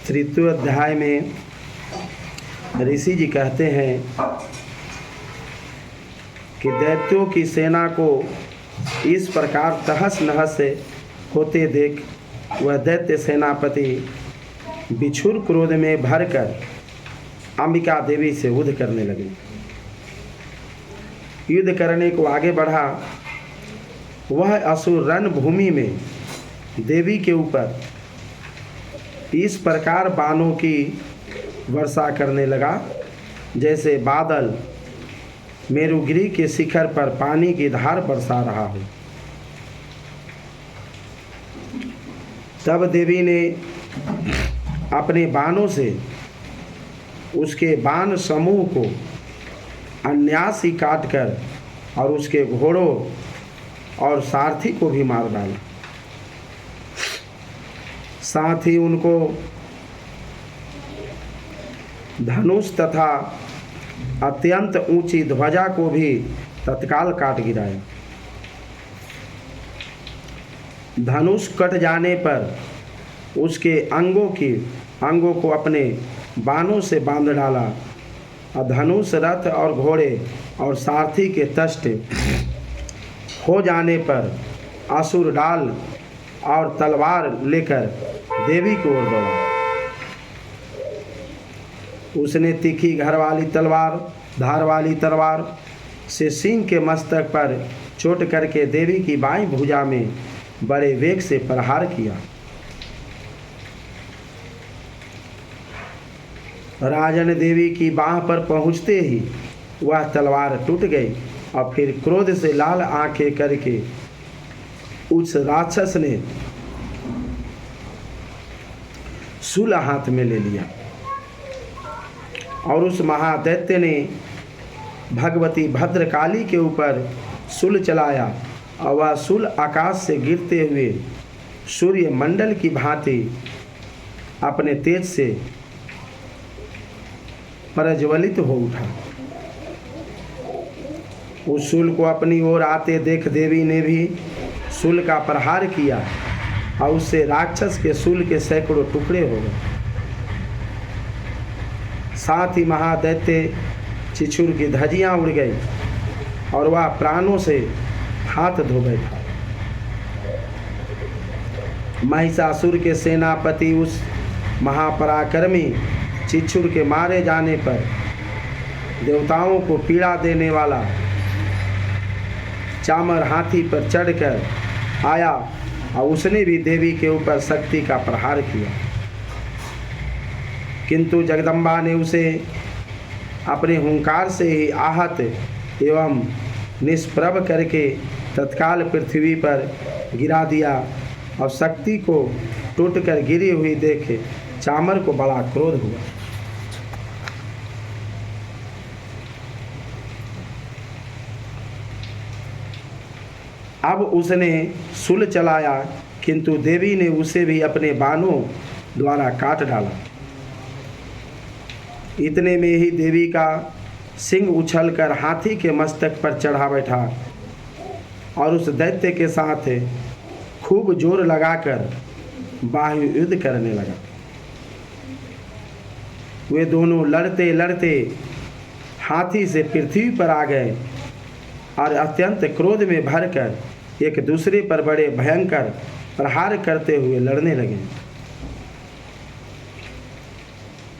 तृतीय अध्याय में ऋषि जी कहते हैं कि दैत्यों की सेना को इस प्रकार तहस नहस होते देख वह दैत्य सेनापति बिछुर क्रोध में भरकर अंबिका देवी से युद्ध करने लगे। युद्ध करने को आगे बढ़ा। वह असुर रणभूमि में देवी के ऊपर इस प्रकार बाणों की वर्षा करने लगा जैसे बादल मेरुगिरी के शिखर पर पानी की धार बरसा रहा हो। तब देवी ने अपने बाणों से उसके बाण समूह को अन्यास ही काटकर और उसके घोड़ों और सारथी को भी मार डाला। साथ ही उनको धनुष तथा अत्यंत ऊंची ध्वजा को भी तत्काल काट गिराया। धनुष कट जाने पर उसके अंगों को अपने बाणों से बांध डाला और धनुष रथ और घोड़े और सारथी के तष्ट हो जाने पर असुर डाल और तलवार लेकर देवी की ओर दौड़ा। उसने तीखी धार वाली तलवार से सिंह के मस्तक पर चोट करके देवी की बाईं भुजा में बड़े वेग से प्रहार किया। राजन देवी की बाह पर पहुंचते ही वह तलवार टूट गई और फिर क्रोध से लाल आंखें करके उस राक्षस ने शूल हाथ में ले लिया और उस महादैत्य ने भगवती भद्रकाली के ऊपर शूल चलाया और वह शूल आकाश से गिरते हुए सूर्य मंडल की भांति अपने तेज से प्रज्वलित हो उठा। उस शूल को अपनी ओर आते देख देवी ने भी शूल का प्रहार किया और उससे राक्षस के शूल के सैकड़ों टुकड़े हो गए। साथ ही महादैत्य चिछुर की धजियां उड़ गई और वह प्राणों से हाथ धो बैठा। महिषासुर के सेनापति उस महापराक्रमी चिछुर के मारे जाने पर देवताओं को पीड़ा देने वाला चामर हाथी पर चढ़कर आया और उसने भी देवी के ऊपर शक्ति का प्रहार किया, किंतु जगदम्बा ने उसे अपने हुंकार से ही आहत एवं निष्प्रभ करके तत्काल पृथ्वी पर गिरा दिया और शक्ति को टूटकर गिरी हुई देख चामर को बड़ा क्रोध हुआ। अब उसने शूल चलाया किंतु देवी ने उसे भी अपने बाणों द्वारा काट डाला। इतने में ही देवी का सिंह उछलकर हाथी के मस्तक पर चढ़ा बैठा और उस दैत्य के साथ खूब जोर लगाकर बाह्य युद्ध करने लगा। वे दोनों लड़ते लड़ते हाथी से पृथ्वी पर आ गए और अत्यंत क्रोध में भरकर एक दूसरे पर बड़े भयंकर प्रहार करते हुए लड़ने लगे।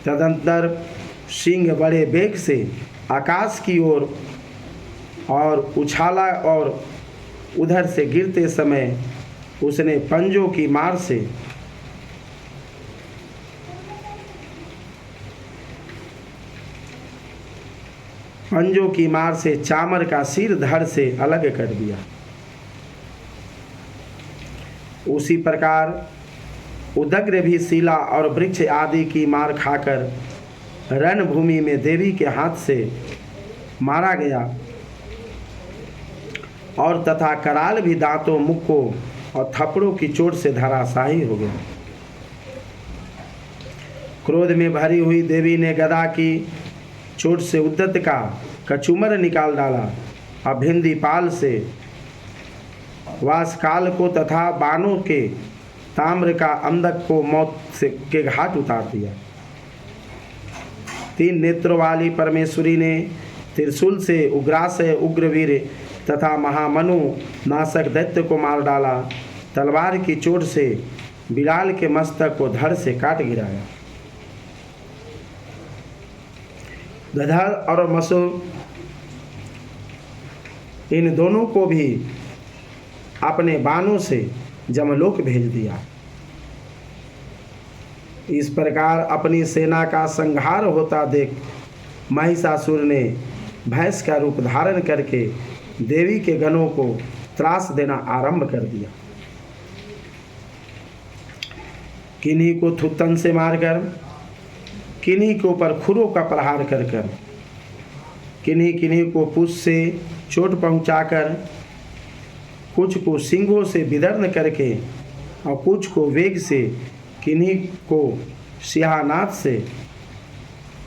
तदंतर सिंह बड़े वेग से आकाश की ओर और उछाला और उधर से गिरते समय उसने पंजों की मार से चामर का सिर धड़ से अलग कर दिया। उसी प्रकार उदग्र भी शिला और वृक्ष आदि की मार खाकर रणभूमि में देवी के हाथ से मारा गया और तथा कराल भी दांतों, मुक्कों और थप्पड़ों की चोट से धराशायी हो गया। क्रोध में भरी हुई देवी ने गदा की चोट से उद्दत का कचूमर निकाल डाला और भिंदी पाल से वासकाल को तथा बाणों के ताम्र का अंधक को मौत से के घाट उतार दिया। 3 नेत्रों वाली परमेश्वरी ने त्रिशूल से उग्रासय उग्रवीर तथा महामनु नाशक दैत्य को मार डाला। तलवार की चोट से बिलाल के मस्तक को धड़ से काट गिराया। गदर और मसूर इन दोनों को भी अपने बाणों से जमलोक भेज दिया। इस प्रकार अपनी सेना का संहार होता देख महिषासुर ने भैंस का रूप धारण करके देवी के गणों को त्रास देना आरंभ कर दिया। किन्हीं को थुत्तन से मारकर, किन्हीं के ऊपर खुरों का प्रहार कर कर, किन्हीं को पूंछ से चोट पहुंचाकर, कुछ को सींगों से विदर्न करके और कुछ को वेग से, किन्हीं को सिंहानाथ से,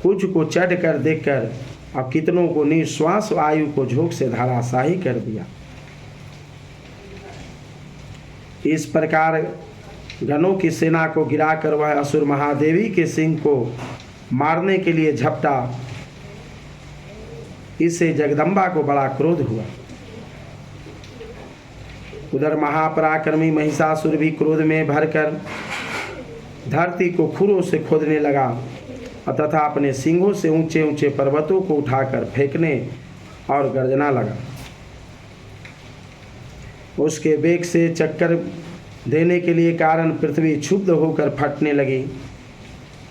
कुछ को चढ़ कर देखकर और कितनों को निश्वास वायु को झोंक से धराशाही कर दिया। इस प्रकार गणों की सेना को गिराकर वह असुर महादेवी के सिंह को मारने के लिए झपटा। इससे जगदम्बा को बड़ा क्रोध हुआ। उधर महापराक्रमी महिषासुर भी क्रोध में भरकर धरती को खुरों से खोदने लगा तथा अपने सिंहों से ऊंचे ऊंचे पर्वतों को उठाकर फेंकने और गर्जना लगा। उसके वेग से चक्कर देने के लिए कारण पृथ्वी क्षुब्ध होकर फटने लगी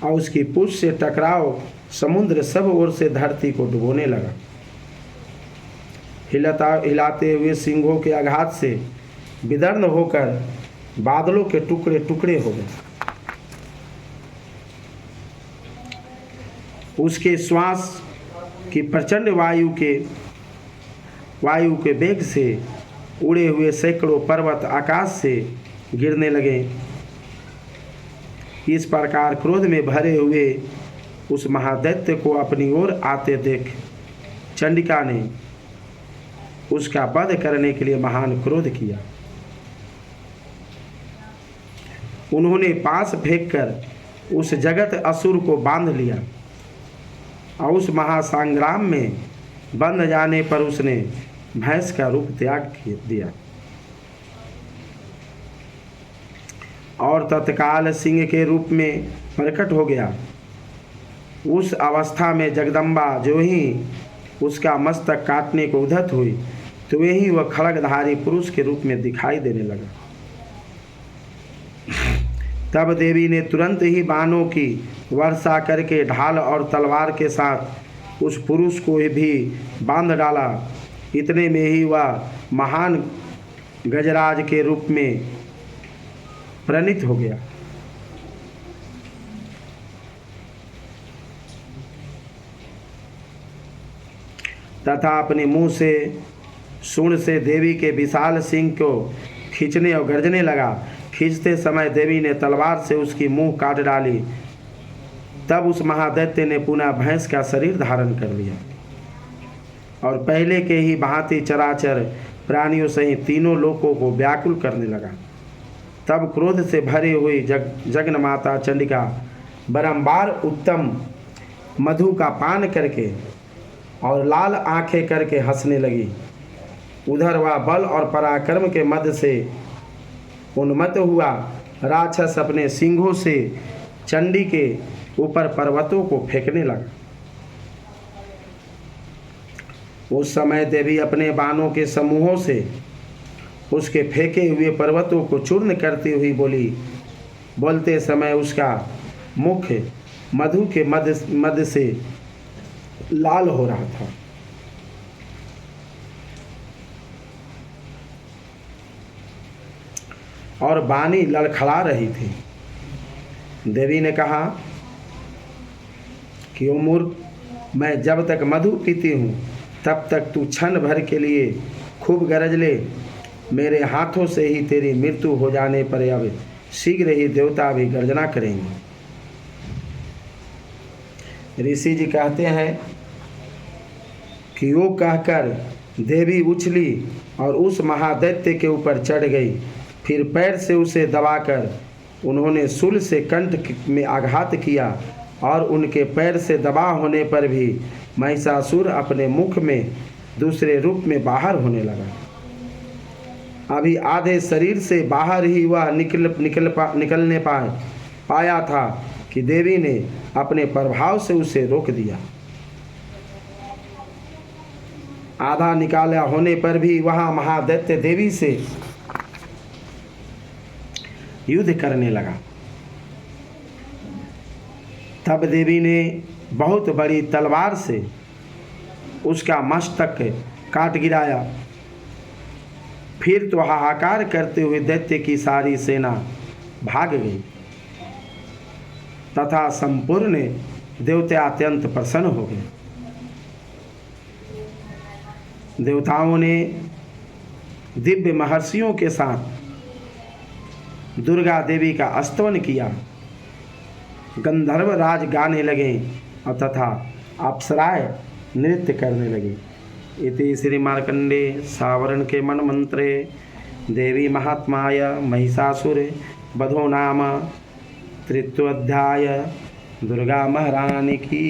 और उसकी पूंछ से टकराव समुद्र सब ओर से धरती को डुबोने लगा। हिलाते हुए सिंहों के आघात से विदर्न होकर बादलों के टुकड़े टुकड़े हो गए। उसके श्वास की प्रचंड वायु के वेग से उड़े हुए सैकड़ों पर्वत आकाश से गिरने लगे। इस प्रकार क्रोध में भरे हुए उस महादैत्य को अपनी ओर आते देख चंडिका ने उसका वध करने के लिए महान क्रोध किया। उन्होंने पास फेंककर उस जगत असुर को बांध लिया और उस महासंग्राम में बंध जाने पर उसने भैंस का रूप त्याग दिया और तत्काल सिंह के रूप में प्रकट हो गया। उस अवस्था में जगदम्बा जो ही उसका मस्तक काटने को उद्यत हुई तो वही वह खड्गधारी पुरुष के रूप में दिखाई देने लगा। तब देवी ने तुरंत ही बाणों की वर्षा करके ढाल और तलवार के साथ उस पुरुष को भी बांध डाला। इतने में ही वह महान गजराज के रूप में प्रणीत हो गया। तथा अपने मुंह से सूंड से देवी के विशाल सिंह को खींचने और गर्जने लगा। खींचते समय देवी ने तलवार से उसकी मुंह काट डाली। तब उस महादैत्य ने पुनः भैंस का शरीर धारण कर लिया और पहले के ही भांति चराचर प्राणियों सहित तीनों लोकों को व्याकुल करने लगा। तब क्रोध से भरी हुई जगन माता चंडिका बारंबार उत्तम मधु का पान करके और लाल आंखें करके हंसने लगी। उधर वह बल और पराक्रम के मद से उन्मत्त हुआ राक्षस अपने सिंहों से चंडी के ऊपर पर्वतों को फेंकने लगा। उस समय देवी अपने बाणों के समूहों से उसके फेंके हुए पर्वतों को चूर्ण करती हुई बोलते समय उसका मुख मधु के मद से लाल हो रहा था। और बानी लड़खड़ा रही थी। देवी ने कहा कि ओ मूर्ख, मैं जब तक मधु पीती हूँ तब तक तू क्षण भर के लिए खूब गरज ले। मेरे हाथों से ही तेरी मृत्यु हो जाने पर अब शीघ्र ही देवता भी गर्जना करेंगे। ऋषि जी कहते हैं कि वो कहकर देवी उछली और उस महादैत्य के ऊपर चढ़ गई। फिर पैर से उसे दबाकर उन्होंने शूल से कंठ में आघात किया और उनके पैर से दबा होने पर भी महिषासुर अपने मुख में दूसरे रूप में बाहर होने लगा। अभी आधे शरीर से बाहर ही वह निकलने पाया था कि देवी ने अपने प्रभाव से उसे रोक दिया। आधा निकाला होने पर भी वह महादैत्य देवी से युद्ध करने लगा। तब देवी ने बहुत बड़ी तलवार से उसका मस्तक काट गिराया। फिर तो हाहाकार करते हुए दैत्य की सारी सेना भाग गई तथा संपूर्ण देवता अत्यंत प्रसन्न हो गए। देवताओं ने दिव्य महर्षियों के साथ दुर्गा देवी का स्तवन किया। गंधर्व राज गाने लगे और तथा अप्सराएं नृत्य करने लगी। इति श्री मार्कंडे सावरण के मन मंत्रे देवी महात्माय महिषासुर वधो नाम तृतीयोऽध्याय। दुर्गा महारानी की